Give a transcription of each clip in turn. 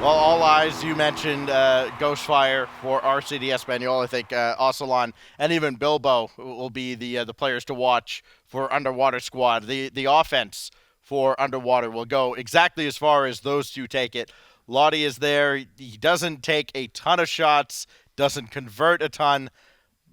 Well, all eyes, you mentioned Ghostfire for RCD Espanyol. I think Oceania and even Bilbo will be the players to watch for Underwater Squad. The offense for Underwater will go exactly as far as those two take it. Lottie is there. He doesn't take a ton of shots, doesn't convert a ton.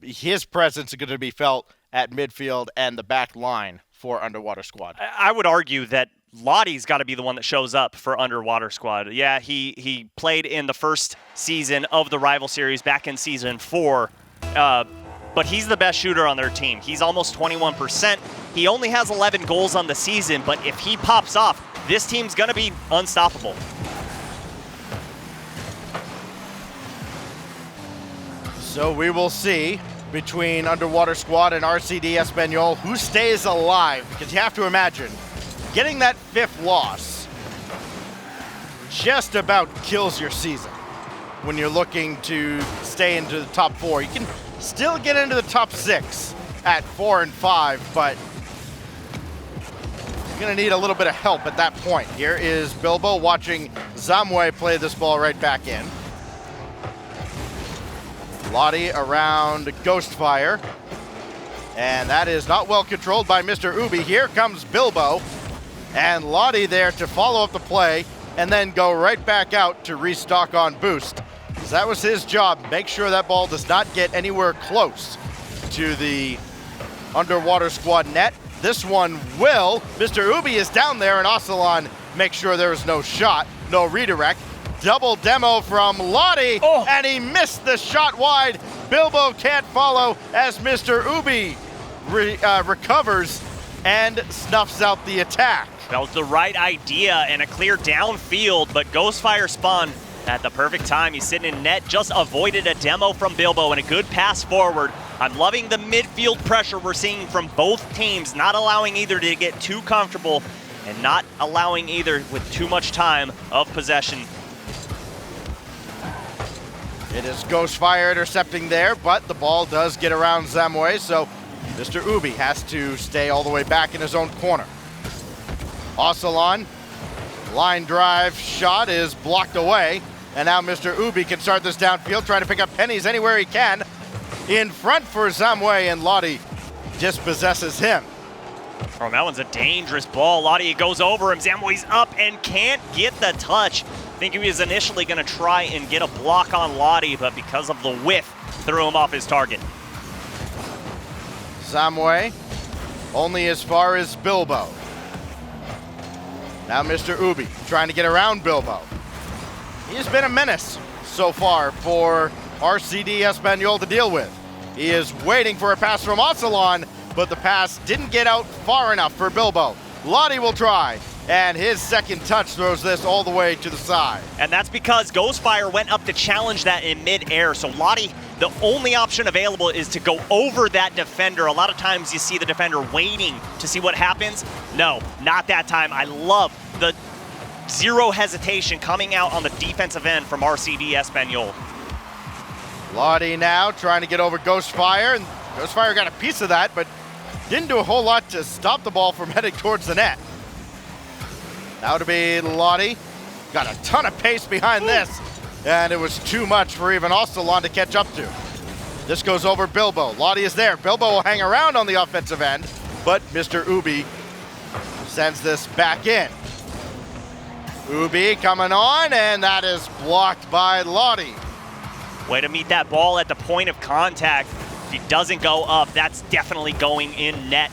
His presence is going to be felt at midfield and the back line for Underwater Squad. I would argue that Lottie's got to be the one that shows up for Underwater Squad. Yeah, he played in the first season of the rival series back in season 4, but he's the best shooter on their team. He's almost 21%. He only has 11 goals on the season, but if he pops off, this team's going to be unstoppable. So we will see between Underwater Squad and RCD Espanyol who stays alive, because you have to imagine getting that 5th loss just about kills your season when you're looking to stay into the top 4. You can still get into the top 6 at 4 and 5, but you're going to need a little bit of help at that point. Here is Bilbo watching Zamwe play this ball right back in. Lottie around Ghostfire, and that is not well controlled by Mr. Ubi. Here comes Bilbo, and Lottie there to follow up the play and then go right back out to restock on boost. So that was his job, make sure that ball does not get anywhere close to the Underwater Squad net. This one will. Mr. Ubi is down there, and Oceania makes sure there is no shot, no redirect. Double demo from Lottie, and he missed the shot wide. Bilbo can't follow as Mr. Ubi recovers and snuffs out the attack. That was the right idea and a clear downfield, but Ghostfire spun at the perfect time. He's sitting in net, just avoided a demo from Bilbo and a good pass forward. I'm loving the midfield pressure we're seeing from both teams, not allowing either to get too comfortable and not allowing either with too much time of possession. It is Ghostfire intercepting there, but the ball does get around Zamwe, so Mr. Ubi has to stay all the way back in his own corner. Oceania, line drive shot is blocked away, and now Mr. Ubi can start this downfield, trying to pick up pennies anywhere he can. In front for Zamwe, and Lottie dispossesses him. Oh, that one's a dangerous ball. Lottie goes over him. Zamwe's up and can't get the touch. I think he was initially going to try and get a block on Lottie, but because of the whiff, threw him off his target. Zamwe only as far as Bilbo. Now Mr. Ubi trying to get around Bilbo. He's been a menace so far for RCD Espanyol to deal with. He is waiting for a pass from Oceania, but the pass didn't get out far enough for Bilbo. Lottie will try, and his second touch throws this all the way to the side. And that's because Ghostfire went up to challenge that in mid-air. So Lottie, the only option available is to go over that defender. A lot of times you see the defender waiting to see what happens. No, not that time. I love the zero hesitation coming out on the defensive end from RCD Espanyol. Lottie now trying to get over Ghostfire, and Ghostfire got a piece of that, but didn't do a whole lot to stop the ball from heading towards the net. Now to be Lottie. Got a ton of pace behind this, and it was too much for even Oceania to catch up to. This goes over Bilbo. Lottie is there. Bilbo will hang around on the offensive end, but Mr. Ubi sends this back in. Ubi coming on, and that is blocked by Lottie. Way to meet that ball at the point of contact. If he doesn't go up, that's definitely going in net.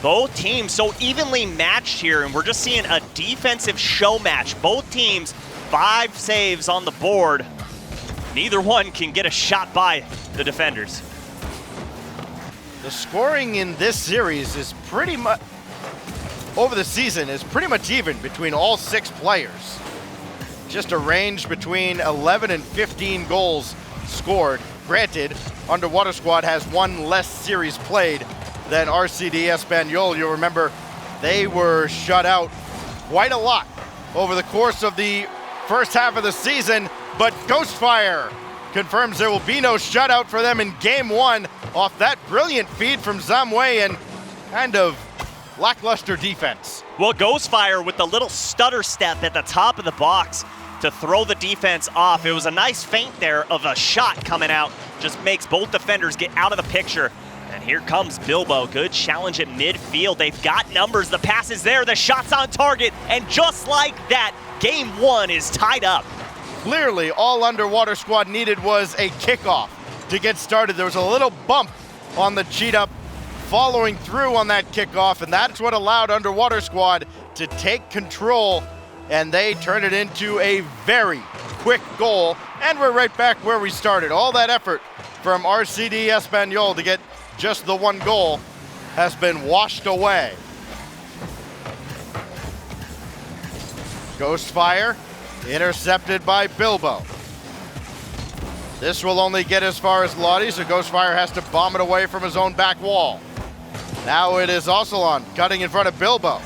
Both teams so evenly matched here, and we're just seeing a defensive show match. Both teams, 5 saves on the board. Neither one can get a shot by the defenders. The scoring in this series is pretty much, over the season, is pretty much even between all 6 players. Just a range between 11 and 15 goals scored. Granted, Underwater Squad has 1 less series played than RCD Espanyol. You'll remember they were shut out quite a lot over the course of the first half of the season, but Ghostfire confirms there will be no shutout for them in game 1 off that brilliant feed from Zamwe and kind of lackluster defense. Well, Ghostfire with the little stutter step at the top of the box to throw the defense off. It was a nice feint there of a shot coming out. Just makes both defenders get out of the picture. And here comes Bilbo. Good challenge at midfield. They've got numbers. The pass is there. The shot's on target. And just like that, game one is tied up. Clearly, all Underwater Squad needed was a kickoff to get started. There was a little bump on the cheat up following through on that kickoff, and that's what allowed Underwater Squad to take control, and they turned it into a very quick goal, and we're right back where we started. All that effort from RCD Espanyol to get just the one goal has been washed away. Ghostfire intercepted by Bilbo. This will only get as far as Lottie, so Ghostfire has to bomb it away from his own back wall. Now it is Oceanian cutting in front of Bilbo.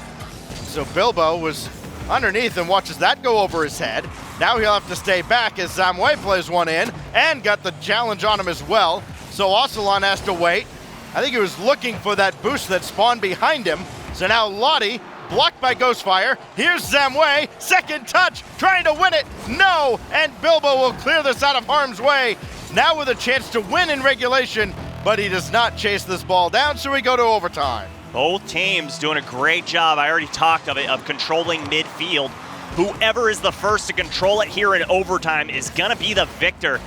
So Bilbo was underneath and watches that go over his head. Now he'll have to stay back as Zamwe plays one in and got the challenge on him as well. So Oceanian has to wait. I think he was looking for that boost that spawned behind him. So now Lottie blocked by Ghostfire. Here's Zamwe, second touch, trying to win it. No, and Bilbo will clear this out of harm's way. Now with a chance to win in regulation, but he does not chase this ball down, so we go to overtime. Both teams doing a great job. I already talked of it, of controlling midfield. Whoever is the first to control it here in overtime is gonna be the victor.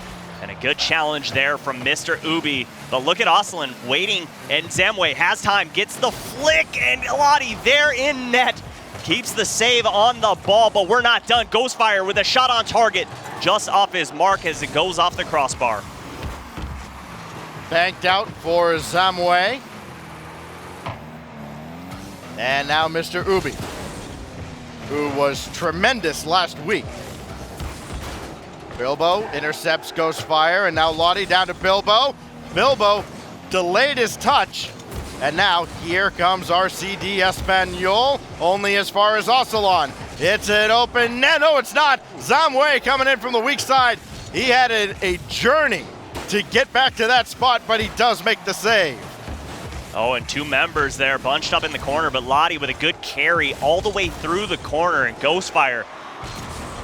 And a good challenge there from Mr. Ubi. But look at Oceanian waiting, and Zamwe has time, gets the flick, and Lottie there in net. Keeps the save on the ball, but we're not done. Ghostfire with a shot on target, just off his mark as it goes off the crossbar. Banked out for Zamwe. And now Mr. Ubi, who was tremendous last week. Bilbo intercepts Ghostfire, and now Lottie down to Bilbo. Bilbo delayed his touch, and now here comes RCD Espanyol, only as far as Oceanian. It's an open net. No, it's not. Zamwe coming in from the weak side. He had a journey to get back to that spot, but he does make the save. Oh, and two members there bunched up in the corner, but Lottie with a good carry all the way through the corner, and Ghostfire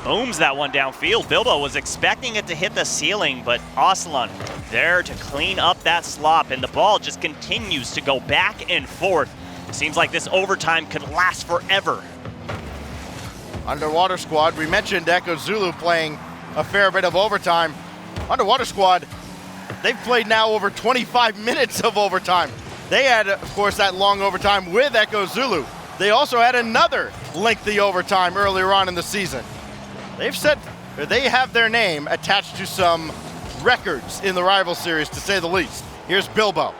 booms that one downfield. Bilbo was expecting it to hit the ceiling, but Oceanian there to clean up that slop, and the ball just continues to go back and forth. Seems like this overtime could last forever. Underwater Squad, we mentioned Echo Zulu playing a fair bit of overtime. Underwater Squad, they've played now over 25 minutes of overtime. They had, of course, that long overtime with Echo Zulu. They also had another lengthy overtime earlier on in the season. They have their name attached to some records in the rival series, to say the least. Here's Bilbo.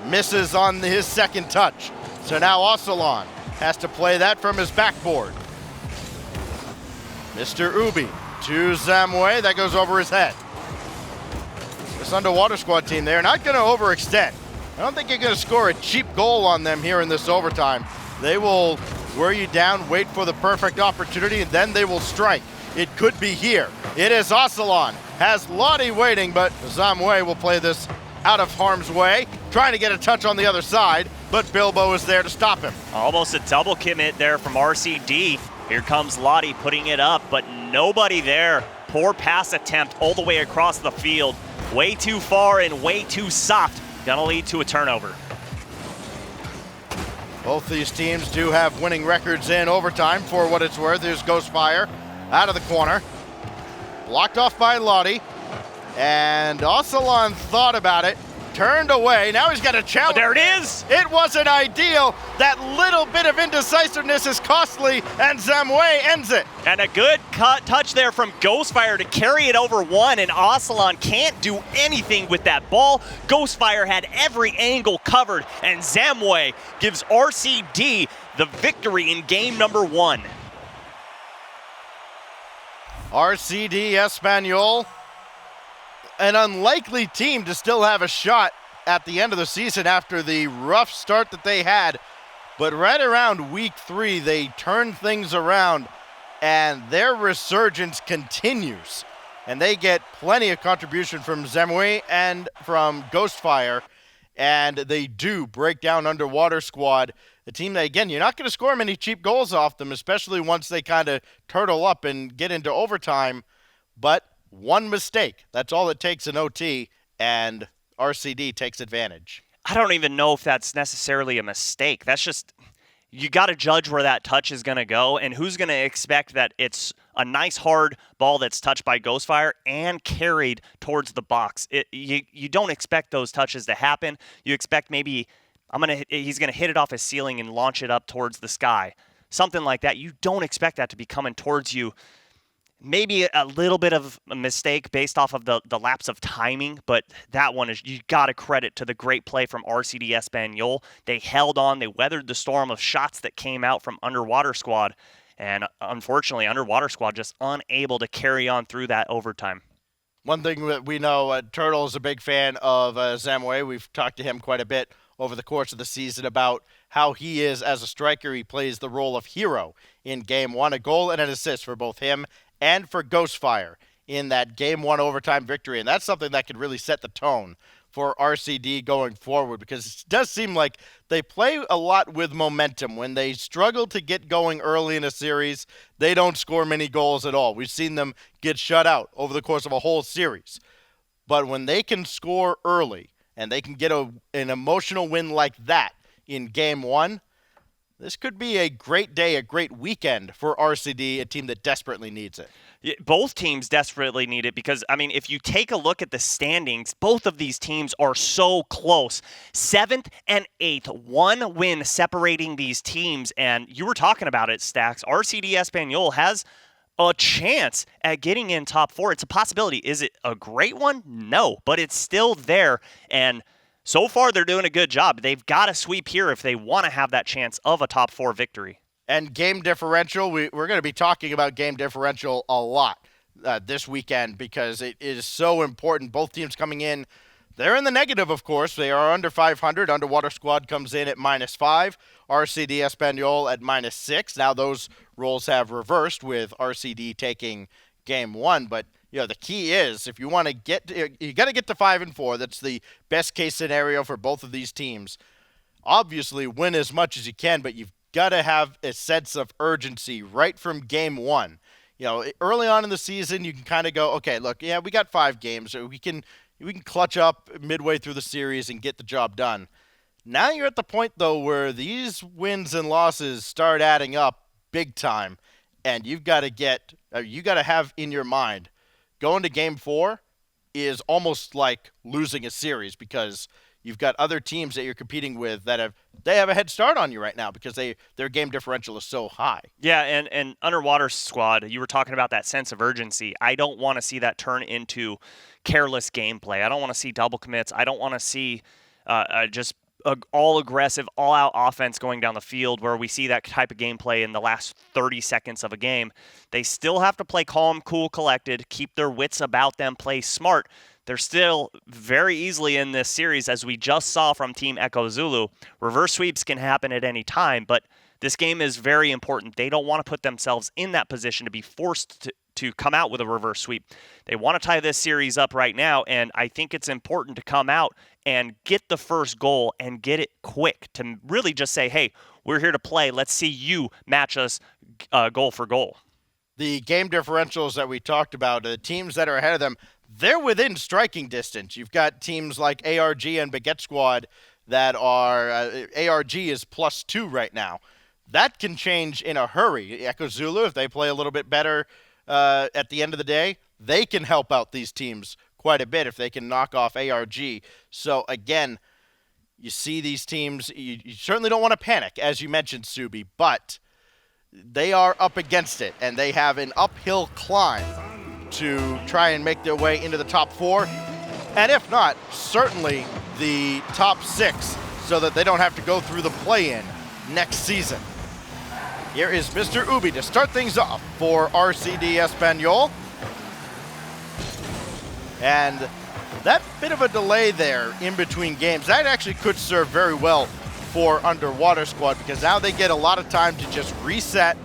Misses on his second touch. So now Oceanian has to play that from his backboard. Mr. Ubi to Zamwe. That goes over his head. This Underwater Squad team, they're not going to overextend. I don't think you're going to score a cheap goal on them here in this overtime. They will wear you down, wait for the perfect opportunity, and then they will strike. It could be here. It is Oceanian. Has Lottie waiting, but Zamwe will play this out of harm's way, trying to get a touch on the other side, but Bilbo is there to stop him. Almost a double commit there from RCD. Here comes Lottie putting it up, but nobody there. Poor pass attempt all the way across the field. Way too far and way too soft. Gonna lead to a turnover. Both these teams do have winning records in overtime, for what it's worth. Here's Ghostfire out of the corner. Blocked off by Lottie. And Oceanian thought about it, turned away. Now he's got a challenge. There it is. It wasn't ideal. That little bit of indecisiveness is costly, and Zamwe ends it. And a good touch there from Ghostfire to carry it over one, and Oceanian can't do anything with that ball. Ghostfire had every angle covered, and Zamwe gives RCD the victory in game number one. RCD Espanyol, an unlikely team to still have a shot at the end of the season after the rough start that they had. But right around week 3, they turned things around, and their resurgence continues. And they get plenty of contribution from Zamwe and from Ghostfire, and they do break down Underwater Squad. a team that, again, you're not going to score many cheap goals off them, especially once they kind of turtle up and get into overtime. But one mistake, that's all it takes in OT, and RCD takes advantage. I don't even know if that's necessarily a mistake. That's just, you got to judge where that touch is going to go, and who's going to expect that it's a nice hard ball that's touched by Ghostfire and carried towards the box. You don't expect those touches to happen. You expect maybe he's going to hit it off his ceiling and launch it up towards the sky. Something like that. You don't expect that to be coming towards you. Maybe a little bit of a mistake based off of the lapse of timing, but that one is, you got to credit to the great play from RCD Espanyol. They held on, they weathered the storm of shots that came out from Underwater Squad, and unfortunately, Underwater Squad just unable to carry on through that overtime. One thing that we know, Turtle is a big fan of Zamwe. We've talked to him quite a bit over the course of the season about how he is as a striker. He plays the role of hero in Game 1, a goal and an assist for both him and for Ghostfire in that Game 1 overtime victory. And that's something that could really set the tone for RCD going forward, because it does seem like they play a lot with momentum. When they struggle to get going early in a series, they don't score many goals at all. We've seen them get shut out over the course of a whole series. But when they can score early and they can get an emotional win like that in Game 1, this could be a great day, a great weekend for RCD, a team that desperately needs it. Both teams desperately need it because, I mean, if you take a look at the standings, both of these teams are so close. 7th and 8th, one win separating these teams. And you were talking about it, Stacks. RCD Espanyol has a chance at getting in top 4. It's a possibility. Is it a great one? No, but it's still there. And so far, they're doing a good job. They've got to sweep here if they want to have that chance of a top 4 victory. And game differential, we're going to be talking about game differential a lot this weekend because it is so important. Both teams coming in, they're in the negative, of course. They are under 500. Underwater Squad comes in at -5. RCD Espanyol at -6. Now those roles have reversed with RCD taking Game 1, but the key is if you want to you got to get to 5 and 4. That's the best case scenario for both of these teams. Obviously, win as much as you can, but you've got to have a sense of urgency right from Game 1. Early on in the season, you can kind of go, okay, look, yeah, we got 5 games, so we can clutch up midway through the series and get the job done. Now you're at the point though where these wins and losses start adding up big time, and you got to have in your mind going to Game 4 is almost like losing a series because you've got other teams that you're competing with that have a head start on you right now because their game differential is so high. Yeah, and Underwater Squad, you were talking about that sense of urgency. I don't want to see that turn into careless gameplay. I don't want to see double commits. I don't want to see just all aggressive, all-out offense going down the field where we see that type of gameplay in the last 30 seconds of a game. They still have to play calm, cool, collected, keep their wits about them, play smart. They're still very easily in this series, as we just saw from Team Echo Zulu. Reverse sweeps can happen at any time, but this game is very important. They don't want to put themselves in that position to be forced to come out with a reverse sweep. They want to tie this series up right now, and I think it's important to come out and get the first goal and get it quick to really just say, hey, we're here to play. Let's see you match us goal for goal. The game differentials that we talked about, the teams that are ahead of them, they're within striking distance. You've got teams like ARG and Baguette Squad that are, ARG is +2 right now. That can change in a hurry. Echo Zulu, if they play a little bit better at the end of the day, they can help out these teams quite a bit if they can knock off ARG. So again, you see these teams, you certainly don't want to panic, as you mentioned, Subi, but they are up against it, and they have an uphill climb to try and make their way into the top 4, and if not, certainly the top 6, so that they don't have to go through the play-in next season. Here is Mr. Ubi to start things off for RCD Espanyol. And that bit of a delay there in between games, that actually could serve very well for Underwater Squad because now they get a lot of time to just reset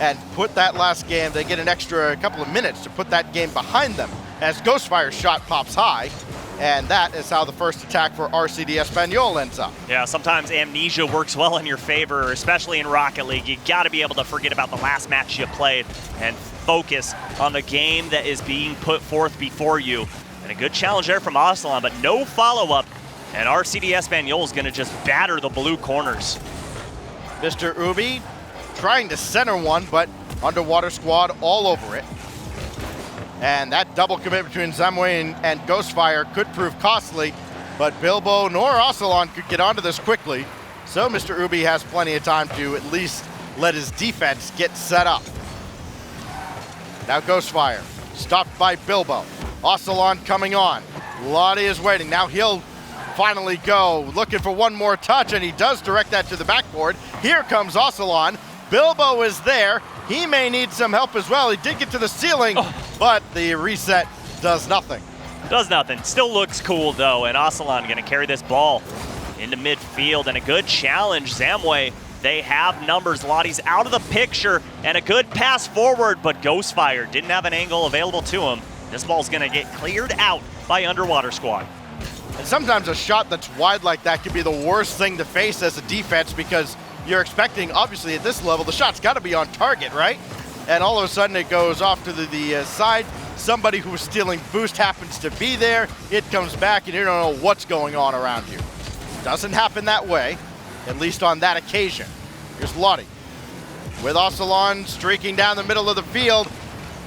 and put that last game. They get an extra couple of minutes to put that game behind them as Ghostfire's shot pops high. And that is how the first attack for RCD Espanyol ends up. Yeah, sometimes amnesia works well in your favor, especially in Rocket League. You got to be able to forget about the last match you played and focus on the game that is being put forth before you. And a good challenge there from Oceania, but no follow-up. And RCD Espanyol is going to just batter the blue corners. Mr. Ubi trying to center one, but Underwater Squad all over it. And that double commit between Zamwe and Ghostfire could prove costly, but Bilbo nor Oceania could get onto this quickly. So Mr. Ubi has plenty of time to at least let his defense get set up. Now Ghostfire, stopped by Bilbo. Oceania coming on. Lottie is waiting. Now he'll finally go, looking for one more touch, and he does direct that to the backboard. Here comes Oceania. Bilbo is there. He may need some help as well. He did get to the ceiling, but the reset does nothing. Does nothing. Still looks cool, though, and Oceania going to carry this ball into midfield, and a good challenge. Zamwe, they have numbers. Lottie's out of the picture, and a good pass forward, but Ghostfire didn't have an angle available to him. This ball's going to get cleared out by Underwater Squad. And sometimes a shot that's wide like that can be the worst thing to face as a defense, because you're expecting, obviously at this level, the shot's got to be on target, right? And all of a sudden it goes off to the side. Somebody who was stealing boost happens to be there. It comes back and you don't know what's going on around you. Doesn't happen that way, at least on that occasion. Here's Lottie with Oceania streaking down the middle of the field,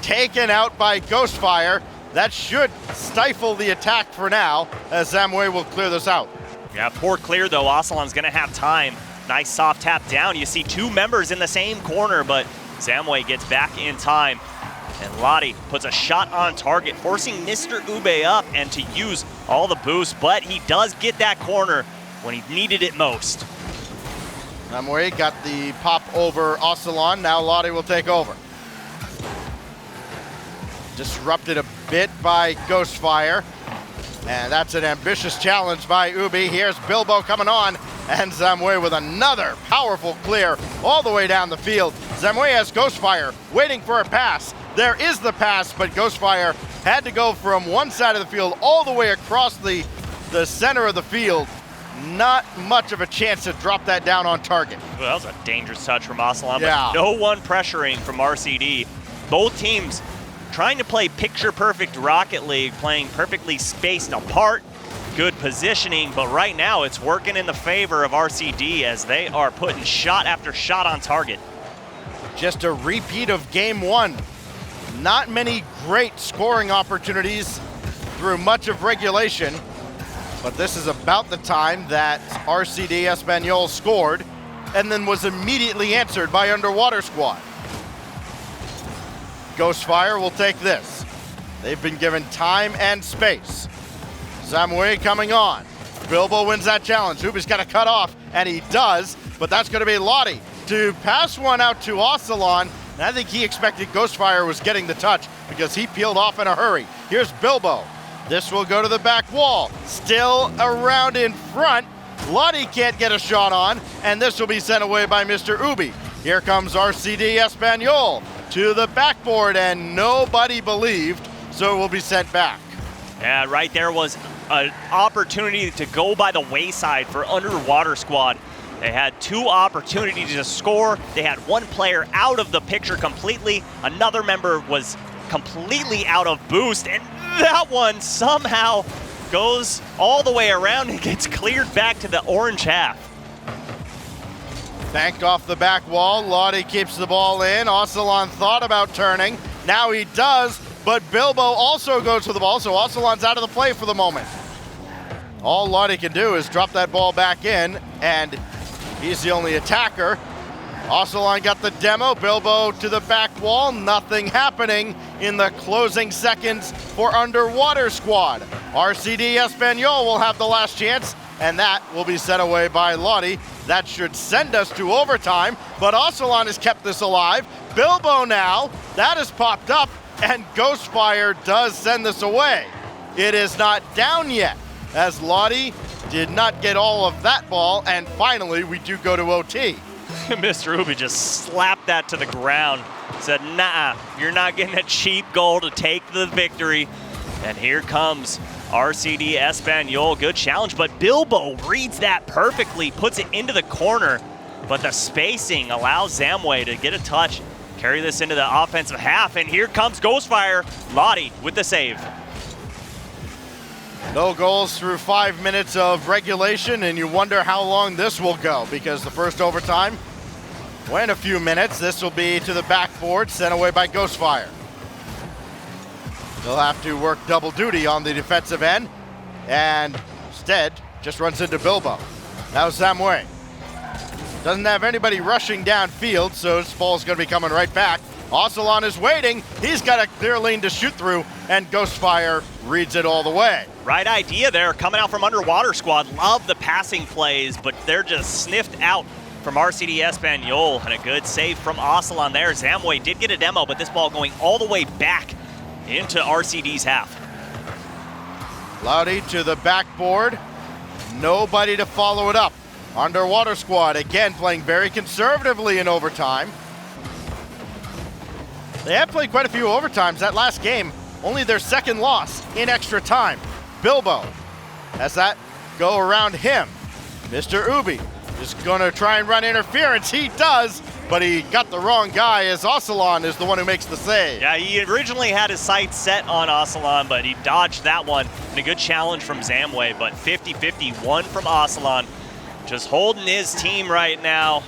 taken out by Ghostfire. That should stifle the attack for now, as Zamwe will clear this out. Yeah, poor clear though. Oceania's gonna have time. Nice soft tap down. You see two members in the same corner, but Zamwe gets back in time. And Lottie puts a shot on target, forcing Mr. Ube up and to use all the boost, but he does get that corner when he needed it most. Zamwe got the pop over Oceania. Now Lottie will take over. Disrupted a bit by Ghostfire. And that's an ambitious challenge by Ubi. Here's Bilbo coming on, and Zamwe with another powerful clear all the way down the field. Zamwe has Ghostfire waiting for a pass. There is the pass, but Ghostfire had to go from one side of the field all the way across the center of the field. Not much of a chance to drop that down on target. Well, that was a dangerous touch from Oceania, Yeah. but no one pressuring from RCD. Both teams trying to play picture-perfect Rocket League, playing perfectly spaced apart, good positioning, but right now it's working in the favor of RCD as they are putting shot after shot on target. Just a repeat of game one. Not many great scoring opportunities through much of regulation, but this is about the time that RCD Espanyol scored and then was immediately answered by Underwater Squad. Ghostfire will take this. They've been given time and space. Zamwe coming on. Bilbo wins that challenge. Ubi's got to cut off, and he does, but that's going to be Lottie to pass one out to Oceania. And I think he expected Ghostfire was getting the touch because he peeled off in a hurry. Here's Bilbo. This will go to the back wall. Still around in front. Lottie can't get a shot on, and this will be sent away by Mr. Ubi. Here comes RCD Espanyol to the backboard, and nobody believed, so it will be sent back. Yeah, right there was an opportunity to go by the wayside for Underwater Squad. They had two opportunities to score. They had one player out of the picture completely. Another member was completely out of boost, and that one somehow goes all the way around and gets cleared back to the orange half. Banked off the back wall. Lottie keeps the ball in. Oceania thought about turning. Now he does, but Bilbo also goes for the ball, so Oceania's out of the play for the moment. All Lottie can do is drop that ball back in, and he's the only attacker. Oceania got the demo. Bilbo to the back wall. Nothing happening in the closing seconds for Underwater Squad. RCD Espanyol will have the last chance, and that will be set away by Lottie. That should send us to overtime, but Oceania has kept this alive. Bilbo now, that has popped up, and Ghostfire does send this away. It is not down yet, as Lottie did not get all of that ball, and finally we do go to OT. Mr. Ubi just slapped that to the ground, said, nah, you're not getting a cheap goal to take the victory. And here comes RCD Espanyol, good challenge, but Bilbo reads that perfectly, puts it into the corner, but the spacing allows Zamway to get a touch, carry this into the offensive half, and here comes Ghostfire. Lottie with the save. No goals through 5 minutes of regulation, and you wonder how long this will go, because the first overtime went a few minutes. This will be to the backboard, sent away by Ghostfire. They'll have to work double duty on the defensive end, and instead just runs into Bilbo. Now Zamway doesn't have anybody rushing downfield, so this ball's going to be coming right back. Ocelon is waiting. He's got a clear lane to shoot through, and Ghostfire reads it all the way. Right idea there, coming out from Underwater Squad. Love the passing plays, but they're just sniffed out from RCD Espanyol, and a good save from Ocelon there. Zamway did get a demo, but this ball going all the way back into RCD's half. Loudy to the backboard. Nobody to follow it up. Underwater Squad, again, playing very conservatively in overtime. They have played quite a few overtimes. That last game, only their second loss in extra time. Bilbo, as that go around him. Mr. Ubi is gonna try and run interference. He does, but he got the wrong guy, as Ocelon is the one who makes the save. Yeah, he originally had his sights set on Ocelon, but he dodged that one. And a good challenge from Zamway, but 50-50, one from Ocelon. Just holding his team right now.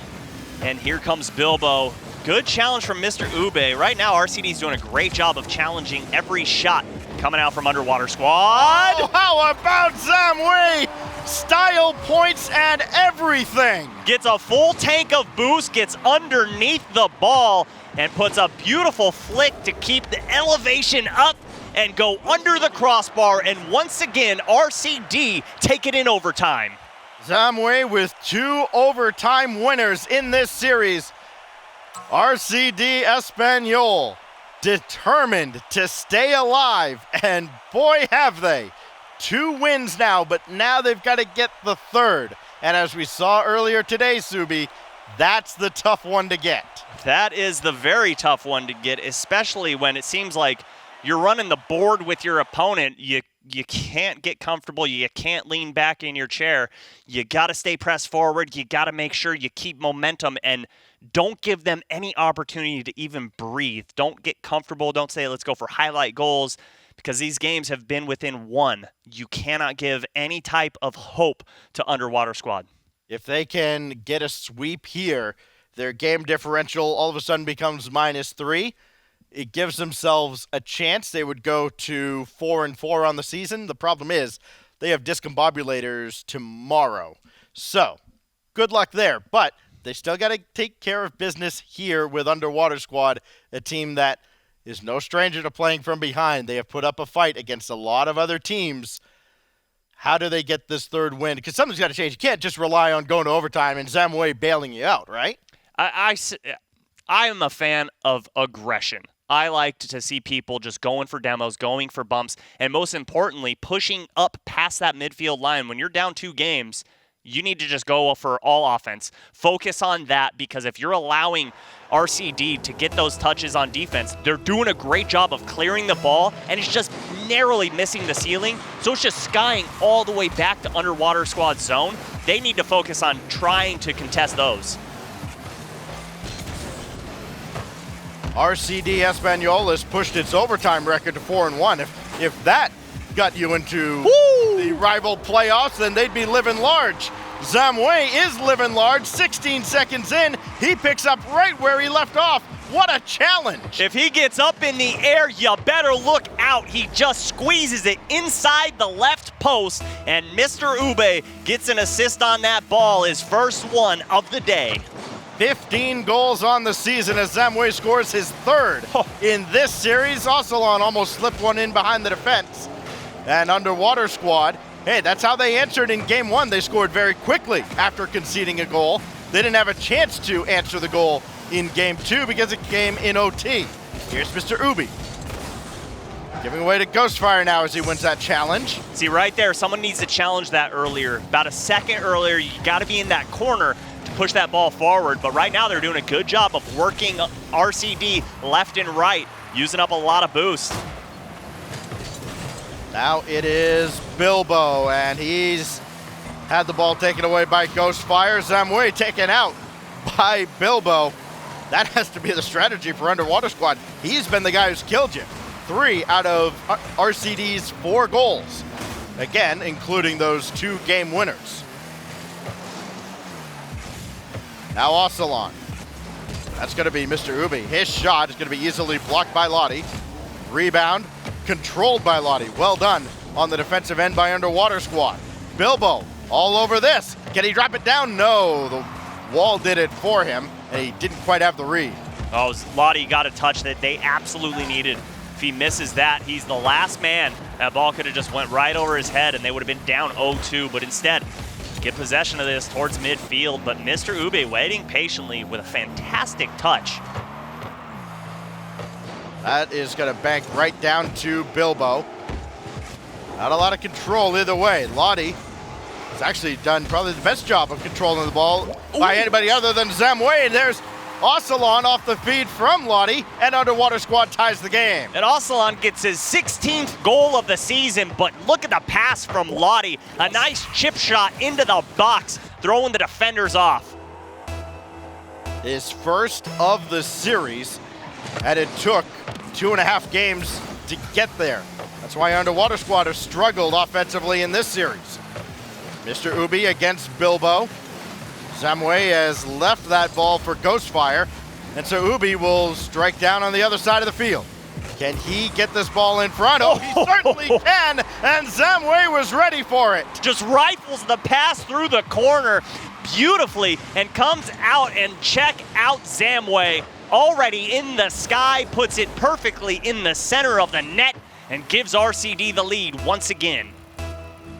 And here comes Bilbo. Good challenge from Mr. Ube. Right now, RCD's doing a great job of challenging every shot coming out from Underwater Squad. Oh, how about Zamway? Style points and everything. Gets a full tank of boost, gets underneath the ball, and puts a beautiful flick to keep the elevation up and go under the crossbar. And once again, RCD take it in overtime. Zamway with 2 overtime winners in this series. RCD Espanyol determined to stay alive, and boy have they. 2 wins now, but now they've got to get the third. And as we saw earlier today, Subi, that's the tough one to get. That is the very tough one to get, especially when it seems like you're running the board with your opponent. You can't get comfortable. You can't lean back in your chair. You got to stay pressed forward. You got to make sure you keep momentum and don't give them any opportunity to even breathe. Don't get comfortable. Don't say, let's go for highlight goals, because these games have been within 1. You cannot give any type of hope to Underwater Squad. If they can get a sweep here, their game differential all of a sudden becomes -3. It gives themselves a chance. They would go to 4-4 on the season. The problem is they have discombobulators tomorrow. So good luck there. But they still got to take care of business here with Underwater Squad, a team that is no stranger to playing from behind. They have put up a fight against a lot of other teams. How do they get this third win? Because something's got to change. You can't just rely on going to overtime and Zamway bailing you out, right? I am a fan of aggression. I like to see people just going for demos, going for bumps, and most importantly, pushing up past that midfield line. When you're down 2 games, you need to just go for all offense. Focus on that, because if you're allowing RCD to get those touches on defense, they're doing a great job of clearing the ball, and it's just narrowly missing the ceiling. So it's just skying all the way back to Underwater Squad zone. They need to focus on trying to contest those. RCD Espanyol has pushed its overtime record to 4-1. If that got you into the rival playoffs, then they'd be living large. Zamway is living large. 16 seconds in, he picks up right where he left off. What a challenge. If he gets up in the air, you better look out. He just squeezes it inside the left post, and Mr. Ube gets an assist on that ball, his first one of the day. 15 goals on the season as Zamway scores his 3rd in this series. Ocelon almost slipped one in behind the defense. And Underwater Squad, hey, that's how they answered in game 1. They scored very quickly after conceding a goal. They didn't have a chance to answer the goal in game 2 because it came in OT. Here's Mr. Ubi, giving away to Ghostfire now as he wins that challenge. See, right there, someone needs to challenge that earlier. About a second earlier, you got to be in that corner to push that ball forward. But right now, they're doing a good job of working RCD left and right, using up a lot of boost. Now it is Bilbo, and he's had the ball taken away by Ghostfire. Zamwe taken out by Bilbo. That has to be the strategy for Underwater Squad. He's been the guy who's killed you. 3 out of RCD's 4 goals. Again, including those 2 game winners. Now Ocelon. That's going to be Mr. Ubi. His shot is going to be easily blocked by Lottie. Rebound controlled by Lottie. Well done on the defensive end by Underwater Squad. Bilbo all over this. Can he drop it down? No, the wall did it for him, and he didn't quite have the read. Oh, Lottie got a touch that they absolutely needed. If he misses that, he's the last man. That ball could have just went right over his head, and they would have been down 0-2, but instead, get possession of this towards midfield, but Mr. Ube waiting patiently with a fantastic touch. That is going to bank right down to Bilbo. Not a lot of control either way. Lottie has actually done probably the best job of controlling the ball by anybody other than Zamwe. There's Ocelon off the feed from Lottie, and Underwater Squad ties the game. And Ocelon gets his 16th goal of the season, but look at the pass from Lottie. A nice chip shot into the box, throwing the defenders off. His first of the series, and it took 2.5 games to get there. That's why Underwater Squad has struggled offensively in this series. Mr. Ubi against Bilbo. Zamwe has left that ball for Ghostfire, and so Ubi will strike down on the other side of the field. Can he get this ball in front? Oh, he certainly can, and Zamwe was ready for it. Just rifles the pass through the corner beautifully and comes out, and check out Zamwe. Already in the sky, puts it perfectly in the center of the net and gives RCD the lead once again.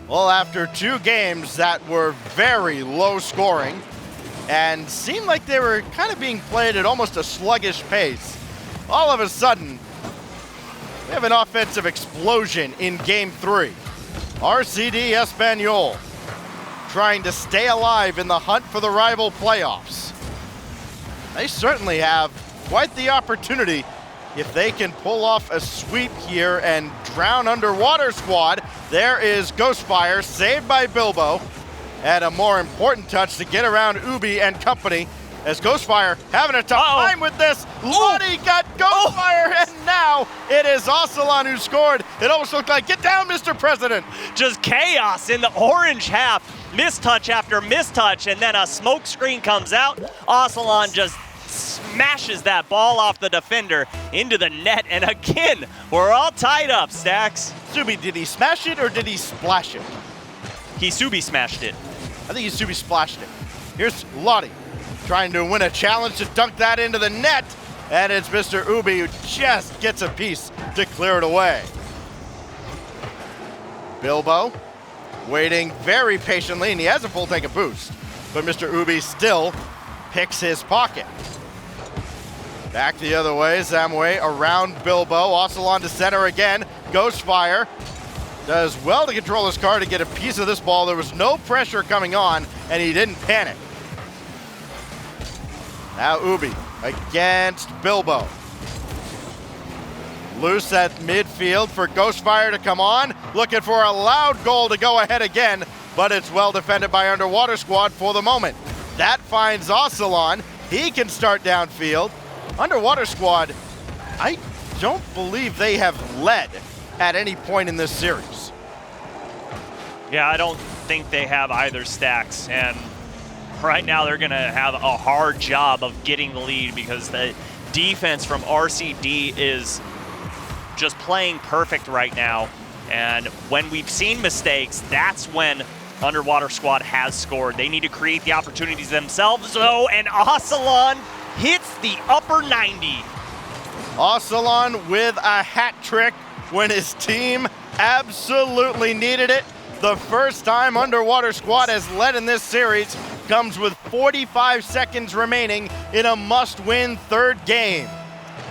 Well, after 2 games that were very low scoring and seemed like they were kind of being played at almost a sluggish pace, all of a sudden, we have an offensive explosion in Game 3. RCD Espanyol trying to stay alive in the hunt for the rival playoffs. They certainly have quite the opportunity if they can pull off a sweep here and drown Underwater Squad. There is Ghostfire, saved by Bilbo, and a more important touch to get around Ubi and company, as Ghostfire having a tough time with this. Lottie got Ghostfire, and now it is Ocelon who scored. It almost looked like, get down, Mr. President. Just chaos in the orange half. Mistouch after mistouch, and then a smoke screen comes out. Ocelon just smashes that ball off the defender into the net, and again, we're all tied up, Stacks. Subi, did he smash it or did he splash it? He Subi smashed it. I think he Subi splashed it. Here's Lottie trying to win a challenge to dunk that into the net, and it's Mr. Ubi who just gets a piece to clear it away. Bilbo waiting very patiently, and he has a full tank of boost, but Mr. Ubi still picks his pocket. Back the other way, Zamwe around Bilbo, Ocelon to center again. Ghostfire does well to control his car to get a piece of this ball. There was no pressure coming on, and he didn't panic. Now Ubi against Bilbo. Loose at midfield for Ghostfire to come on. Looking for a loud goal to go ahead again, but it's well defended by Underwater Squad for the moment. That finds Ocelon. He can start downfield. Underwater Squad, I don't believe they have led at any point in this series. Yeah, I don't think they have either, Stacks, and right now they're gonna have a hard job of getting the lead because the defense from RCD is just playing perfect right now, and when we've seen mistakes, that's when Underwater Squad has scored. They need to create the opportunities themselves, though, and Ocelon hits the upper 90. Ocelon with a hat trick when his team absolutely needed it. The first time Underwater Squad has led in this series comes with 45 seconds remaining in a must-win 3rd game.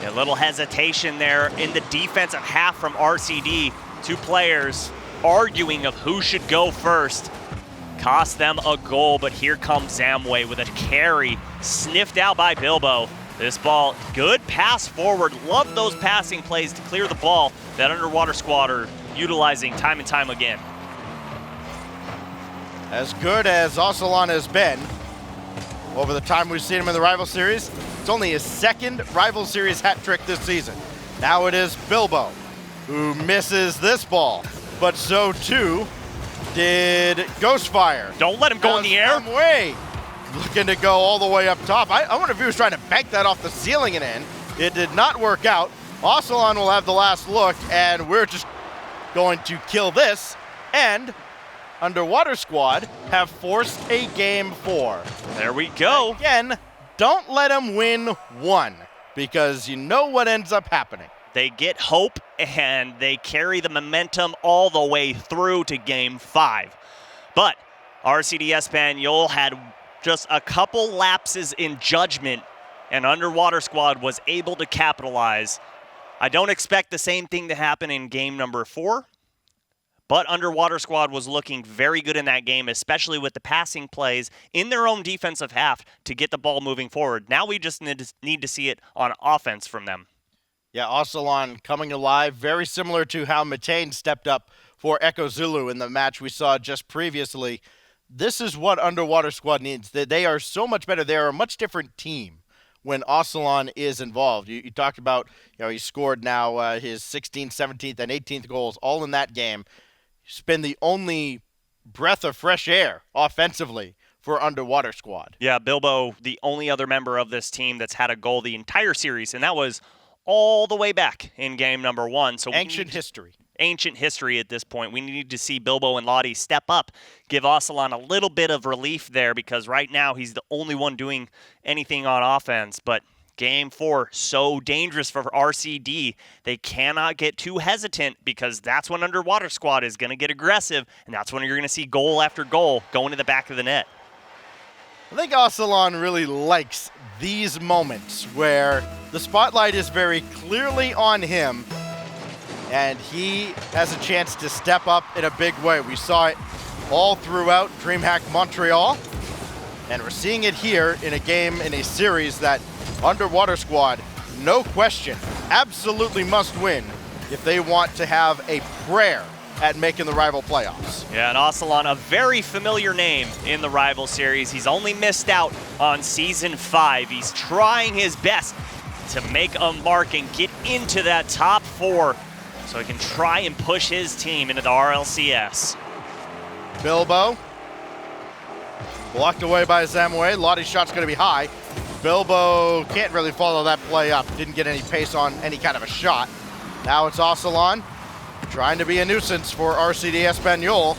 A little hesitation there in the defensive half from RCD. 2 players arguing of who should go first. Cost them a goal, but here comes Zamwe with a carry, sniffed out by Bilbo. This ball, good pass forward. Love those passing plays to clear the ball that Underwater Squad are utilizing time and time again. As good as Oceania has been over the time we've seen him in the Rival Series, it's only his second Rival Series hat trick this season. Now it is Bilbo who misses this ball, but so too did Ghostfire. Don't let him go in the air. Way looking to go all the way up top. I wonder if he was trying to bank that off the ceiling and in. It did not work out. Oceania will have the last look, and we're just going to kill this. And Underwater Squad have forced a game 4. There we go. Again, don't let them win 1, because you know what ends up happening. They get hope, and they carry the momentum all the way through to game 5. But RCD Espanyol had just a couple lapses in judgment, and Underwater Squad was able to capitalize. I don't expect the same thing to happen in game number 4, but Underwater Squad was looking very good in that game, especially with the passing plays in their own defensive half to get the ball moving forward. Now we just need to see it on offense from them. Yeah, Oceania coming alive, very similar to how Matane stepped up for Echo Zulu in the match we saw just previously. This is what Underwater Squad needs. They are so much better. They are a much different team when Oceania is involved. You talked about, he scored now his 16th, 17th, and 18th goals all in that game. He's been the only breath of fresh air offensively for Underwater Squad. Yeah, Bilbo, the only other member of this team that's had a goal the entire series, and that was all the way back in game number 1. So ancient history at this point. We need to see Bilbo and Lottie step up, give Oceania a little bit of relief there, because right now he's the only one doing anything on offense. But game 4, so dangerous for RCD. They cannot get too hesitant, because that's when Underwater Squad is going to get aggressive, and that's when you're going to see goal after goal going to the back of the net. I think Oceania really likes these moments where the spotlight is very clearly on him, and he has a chance to step up in a big way. We saw it all throughout DreamHack Montreal, and we're seeing it here in a game, in a series that Underwater Squad, no question, absolutely must win if they want to have a prayer at making the Rival playoffs. Yeah, and Oceania, a very familiar name in the Rival Series. He's only missed out on Season 5. He's trying his best to make a mark and get into that top 4 so he can try and push his team into the RLCS. Bilbo, blocked away by Zamwe. Lottie's shot's going to be high. Bilbo can't really follow that play up. Didn't get any pace on any kind of a shot. Now it's Oceania trying to be a nuisance for RCD Espanyol,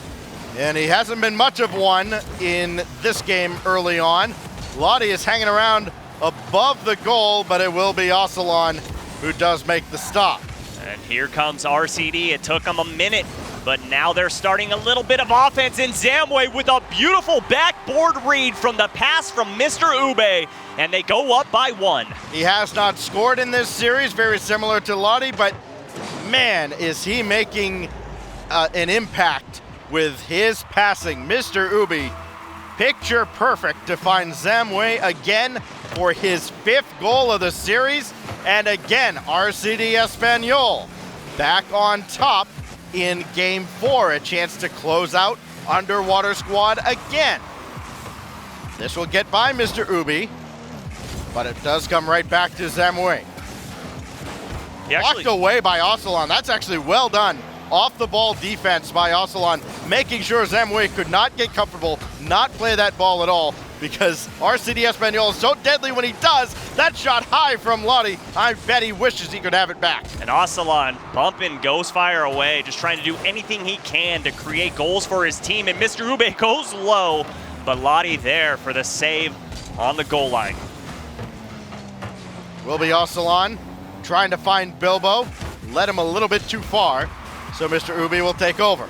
and he hasn't been much of one in this game early on. Lottie is hanging around above the goal, but it will be Oceania who does make the stop. And here comes RCD. It took them a minute, but now they're starting a little bit of offense in Zamwe with a beautiful backboard read from the pass from Mr. Ube, and they go up by 1. He has not scored in this series, very similar to Lottie, but man, is he making an impact with his passing. Mr. Ubi, picture perfect to find Zamwe again for his 5th goal of the series. And again, RCD Espanyol back on top in game 4. A chance to close out Underwater Squad again. This will get by Mr. Ubi, but it does come right back to Zamwe. Blocked away by Oceania. That's actually well done. Off the ball defense by Oceania, making sure Zamwe could not get comfortable, not play that ball at all, because RCD Espanyol is so deadly when he does. That shot high from Lottie. I bet he wishes he could have it back. And Oceania bumping Ghostfire away, just trying to do anything he can to create goals for his team. And Mr. Ube goes low, but Lottie there for the save on the goal line. Will be Oceania trying to find Bilbo. Led him a little bit too far, so Mr. Ubi will take over.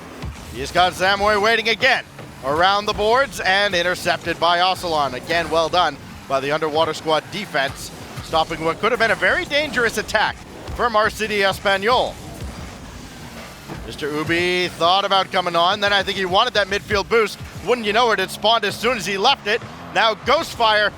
He's got Zamwe waiting again around the boards and intercepted by Oceania. Again, well done by the Underwater Squad defense, stopping what could have been a very dangerous attack from RCD Espanyol. Mr. Ubi thought about coming on, then I think he wanted that midfield boost. Wouldn't you know it, it spawned as soon as he left it. Now Ghostfire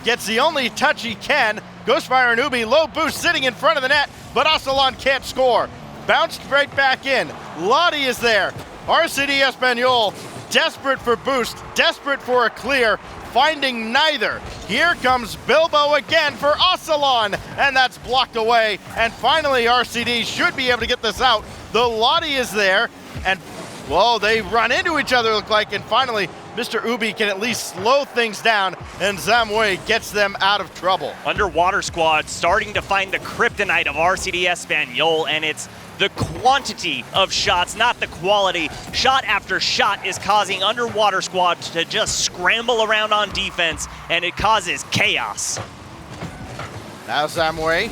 gets the only touch he can. Ghostfire and Ubi, low boost sitting in front of the net, but Oceania can't score. bounced right back in. Lottie is there. RCD Espanyol, desperate for boost, desperate for a clear, finding neither. Here comes Bilbo again for Oceania, and that's blocked away. And finally, RCD should be able to get this out. The Lottie is there, and well, they run into each other, look like, and finally, Mr. Ubi can at least slow things down, and Zamwe gets them out of trouble. Underwater Squad starting to find the kryptonite of RCD Espanyol, and it's the quantity of shots, not the quality. Shot after shot is causing Underwater Squad to just scramble around on defense, and it causes chaos. Now Zamwe,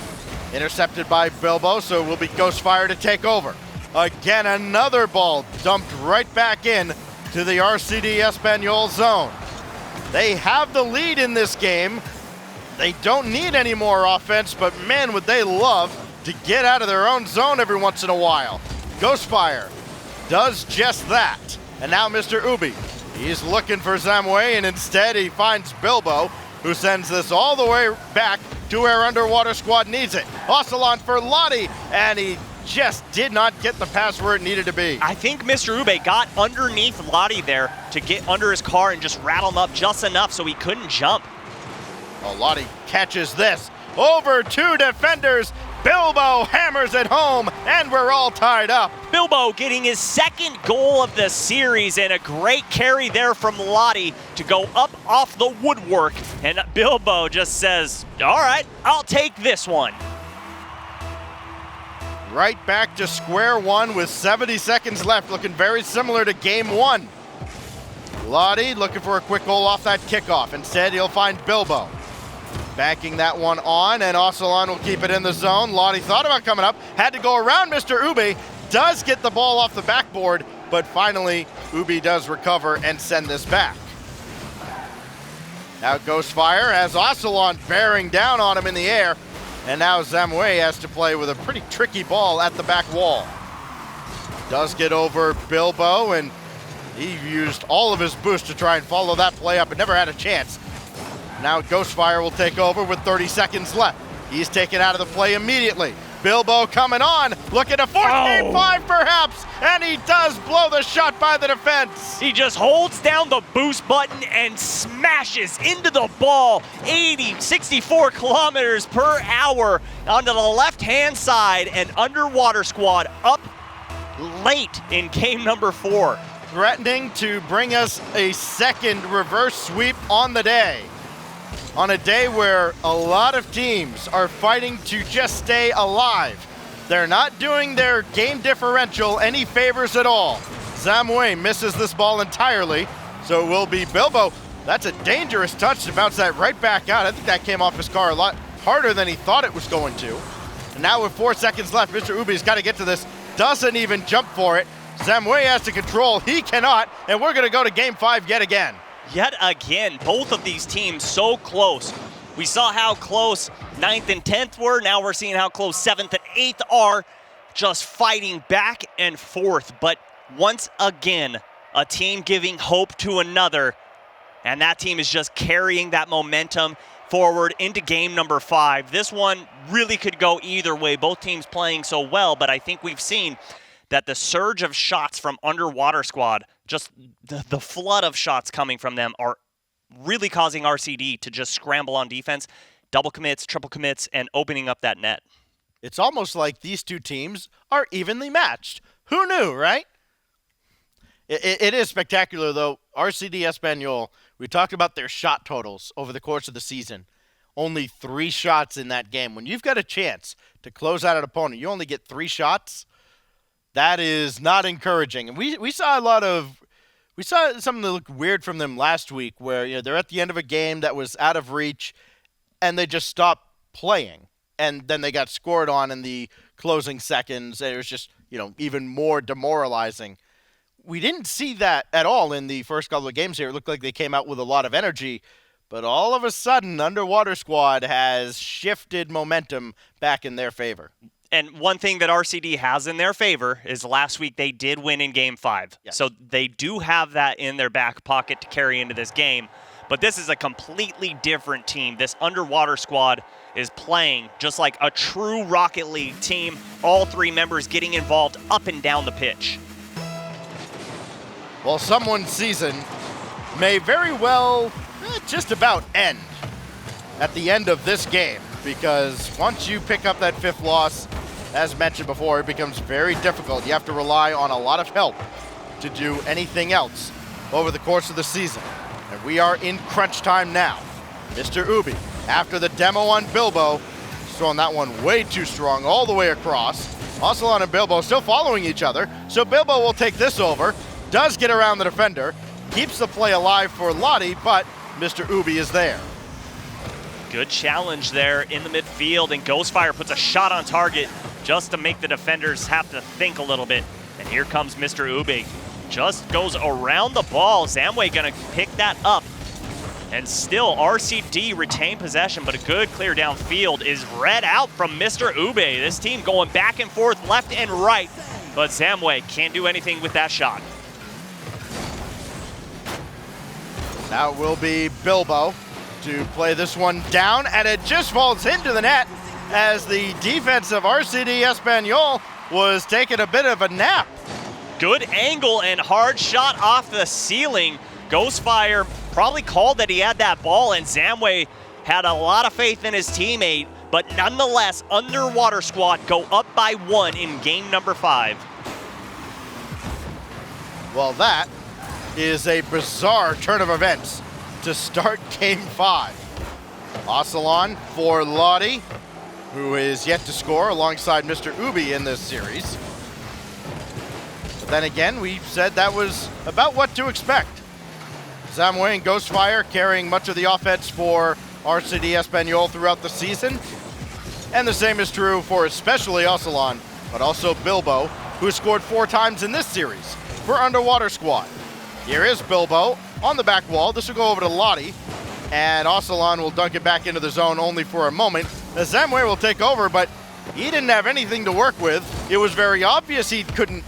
intercepted by Bilbo, so it will be Ghostfire to take over. Again, another ball dumped right back in to the RCD Espanyol zone. They have the lead in this game. They don't need any more offense, but man, would they love to get out of their own zone every once in a while. Ghostfire does just that. And now Mr. Ubi, he's looking for Zamwe, and instead he finds Bilbo, who sends this all the way back to where Underwater Squad needs it. Oceania for Lottie, and he just did not get the pass where it needed to be. I think Mr. Ube got underneath Lottie there to get under his car and just rattle him up just enough so he couldn't jump. Oh, Lottie catches this. Over two defenders. Bilbo hammers it home, and we're all tied up. Bilbo getting his second goal of the series, and a great carry there from Lottie to go up off the woodwork. And Bilbo just says, all right, I'll take this one. Right back to square one with 70 seconds left, looking very similar to game one. Lottie looking for a quick goal off that kickoff. Instead, he'll find Bilbo. Banking that one on, and Oceania will keep it in the zone. Lottie thought about coming up, had to go around Mr. Ubi, does get the ball off the backboard, but finally, Ubi does recover and send this back. Now Ghostfire has Oceania bearing down on him in the air, and now Zamwe has to play with a pretty tricky ball at the back wall. Does get over Bilbo, and he used all of his boost to try and follow that play up, but never had a chance. Now Ghostfire will take over with 30 seconds left. He's taken out of the play immediately. Bilbo coming on, looking to force game 5 perhaps, and he does blow the shot by the defense. He just holds down the boost button and smashes into the ball 64 kilometers per hour onto the left-hand side, and Underwater Squad up late in game number 4. Threatening to bring us a second reverse sweep on the day. On a day where a lot of teams are fighting to just stay alive. They're not doing their game differential any favors at all. Zamwe misses this ball entirely, so it will be Bilbo. That's a dangerous touch to bounce that right back out. I think that came off his car a lot harder than he thought it was going to. And now with 4 seconds left, Mr. Ubi's got to get to this. Doesn't even jump for it. Zamwe has to control. He cannot, and we're going to go to game 5 yet again. Yet again, both of these teams so close. We saw how close 9th and 10th were. Now we're seeing how close 7th and 8th are, just fighting back and forth. But once again, a team giving hope to another, and that team is just carrying that momentum forward into game number 5. This one really could go either way. Both teams playing so well, but I think we've seen that the surge of shots from Underwater Squad, just the flood of shots coming from them, are really causing RCD to just scramble on defense, double commits, triple commits, and opening up that net. It's almost like these two teams are evenly matched. Who knew, right? It is spectacular, though. RCD Espanyol, we talked about their shot totals over the course of the season. Only 3 shots in that game. When you've got a chance to close out an opponent, you only get 3 shots. That is not encouraging. And we saw something that looked weird from them last week, where they're at the end of a game that was out of reach, and they just stopped playing, and then they got scored on in the closing seconds, and it was just even more demoralizing. We didn't see that at all in the first couple of games here. It looked like they came out with a lot of energy, but all of a sudden, Underwater Squad has shifted momentum back in their favor. And one thing that RCD has in their favor is last week they did win in game 5. Yes. So they do have that in their back pocket to carry into this game. but this is a completely different team. This underwater squad is playing just like a true Rocket League team. All 3 members getting involved up and down the pitch. Well, someone's season may very well just about end at the end of this game, because once you pick up that 5th loss, as mentioned before, it becomes very difficult. You have to rely on a lot of help to do anything else over the course of the season. And we are in crunch time now. Mr. Ubi, after the demo on Bilbo, throwing that one way too strong all the way across. Ocelon and Bilbo still following each other, so Bilbo will take this over, does get around the defender, keeps the play alive for Lottie, but Mr. Ubi is there. Good challenge there in the midfield, and Ghostfire puts a shot on target just to make the defenders have to think a little bit. And here comes Mr. Ubi. Just goes around the ball. Zamway gonna pick that up. And still RCD retain possession, but a good clear downfield is read out from Mr. Ube. This team going back and forth, left and right, but Zamway can't do anything with that shot. Now it will be Bilbo to play this one down, and it just falls into the net as the defense of RCD Espanyol was taking a bit of a nap. Good angle and hard shot off the ceiling. Ghostfire probably called that he had that ball, and Zamway had a lot of faith in his teammate, but nonetheless, Underwater Squad go up by 1 in game number 5. Well, that is a bizarre turn of events to start game 5. Ocelon for Lottie, who is yet to score alongside Mr. Ubi in this series. But then again, we said that was about what to expect. Zamway and Ghostfire carrying much of the offense for RCD Espanyol throughout the season. And the same is true for especially Ocelon, but also Bilbo, who scored 4 times in this series for Underwater Squad. Here is Bilbo on the back wall. This will go over to Lottie, and Ocelon will dunk it back into the zone only for a moment. Zamway will take over, but he didn't have anything to work with. It was very obvious he couldn't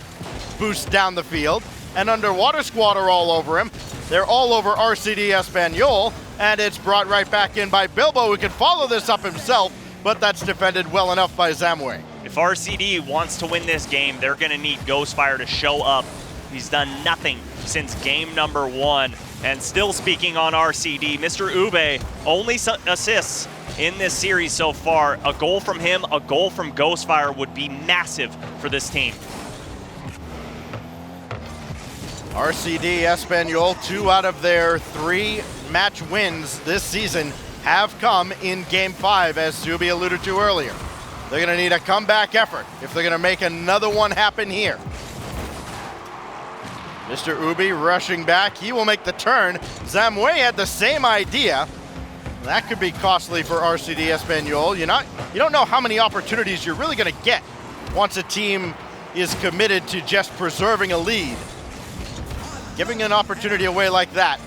boost down the field, and Underwater Squad are all over him. They're all over RCD Espanyol, and it's brought right back in by Bilbo, who can follow this up himself, but that's defended well enough by Zamway. If RCD wants to win this game, they're gonna need Ghostfire to show up. He's done nothing since game number 1. And still speaking on RCD, Mr. Ube, only assists in this series so far. A goal from him, a goal from Ghostfire would be massive for this team. RCD Espanyol, 2 out of their 3 match wins this season have come in game 5, as Zuby alluded to earlier. They're gonna need a comeback effort if they're gonna make another one happen here. Mr. Ubi rushing back, he will make the turn. Zamway had the same idea. That could be costly for RCD Espanyol. You don't know how many opportunities you're really gonna get once a team is committed to just preserving a lead. Giving an opportunity away like that,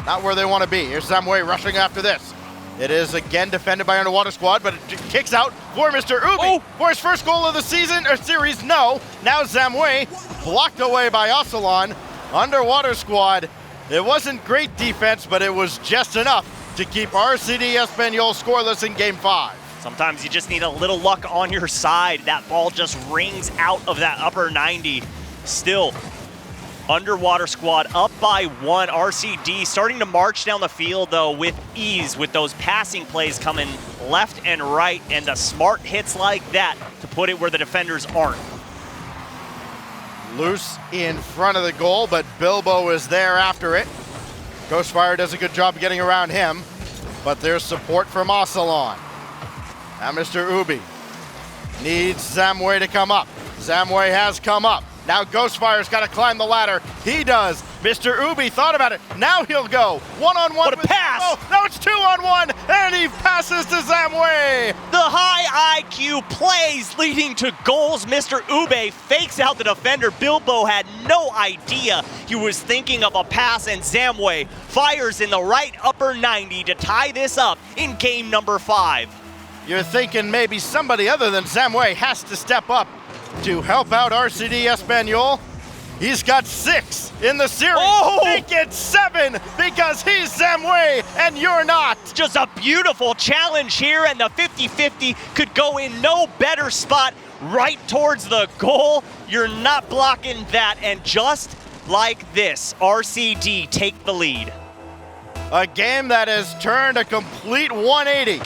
not where they want to be. Here's Zamway rushing after this. It is again defended by Underwater Squad, but it kicks out for Mr. Ubi for his first goal of the season, or series, no. Now Zamway blocked away by Ocelon. Underwater Squad, it wasn't great defense, but it was just enough to keep RCD Espanyol scoreless in game 5. Sometimes you just need a little luck on your side. That ball just rings out of that upper 90. Still, Underwater Squad up by 1. RCD starting to march down the field, though, with ease, with those passing plays coming left and right, and the smart hits like that to put it where the defenders aren't. Loose in front of the goal, but Bilbo is there after it. Ghostfire does a good job getting around him, but there's support from Ocelon. Now Mr. Ubi needs Zamway to come up. Zamway has come up. Now Ghostfire's got to climb the ladder. He does. Mr. Ubi thought about it. Now he'll go one-on-one. What a with pass! Bilbo. Now it's 2-on-1, and he passes to Zamway. The high IQ plays leading to goals. Mr. Ube fakes out the defender. Bilbo had no idea he was thinking of a pass, and Zamway fires in the right upper 90 to tie this up in game number 5. You're thinking maybe somebody other than Zamway has to step up to help out RCD Espanyol. He's got 6 in the series. Oh! Make it 7 because he's Zamway and you're not. Just a beautiful challenge here, and the 50-50 could go in no better spot right towards the goal. You're not blocking that, and just like this, RCD take the lead. A game that has turned a complete 180.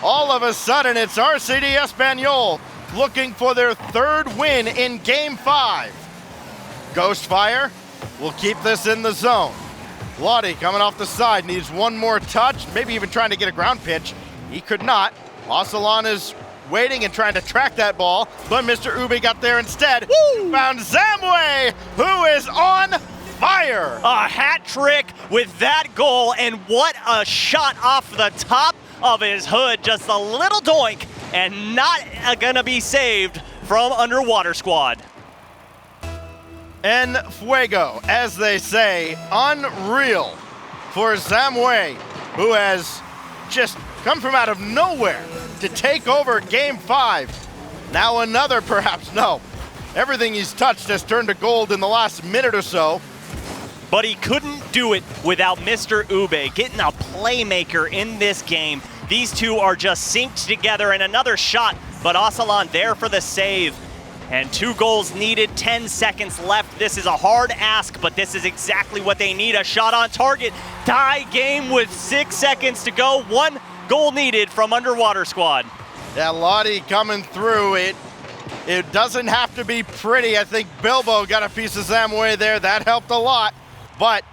All of a sudden, it's RCD Espanyol looking for their 3rd win in Game 5. Ghostfire will keep this in the zone. Lottie coming off the side, needs one more touch, maybe even trying to get a ground pitch. He could not. Oceania is waiting and trying to track that ball, but Mr. Ube got there instead. Woo! Found Zamway, who is on fire. A hat trick with that goal, and what a shot off the top of his hood. Just a little doink, and not gonna be saved from Underwater Squad. En fuego, as they say, unreal for Zamway, who has just come from out of nowhere to take over Game 5. Now another, perhaps, no. Everything he's touched has turned to gold in the last minute or so. But he couldn't do it without Mr. Ube getting a playmaker in this game. These two are just synced together, and another shot, but Oceania there for the save. And 2 goals needed, 10 seconds left. This is a hard ask, but this is exactly what they need. A shot on target. Tie game with 6 seconds to go. 1 goal needed from Underwater Squad. Yeah, Lottie coming through. It doesn't have to be pretty. I think Bilbo got a piece of Zamway there. That helped a lot. But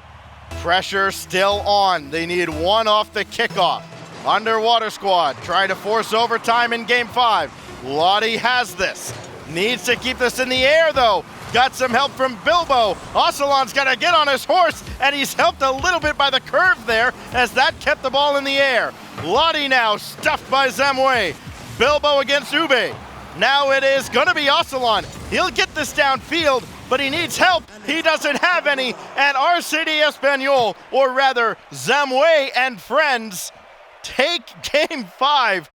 pressure still on. They need 1 off the kickoff. Underwater Squad trying to force overtime in Game 5. Lottie has this. Needs to keep this in the air, though. Got some help from Bilbo. Oceania's got to get on his horse, and he's helped a little bit by the curve there, as that kept the ball in the air. Lottie now stuffed by Zamway. Bilbo against Ube. Now it is going to be Oceania. He'll get this downfield, but he needs help. He doesn't have any, and RCD Espanyol, or rather Zamway and friends, take Game 5.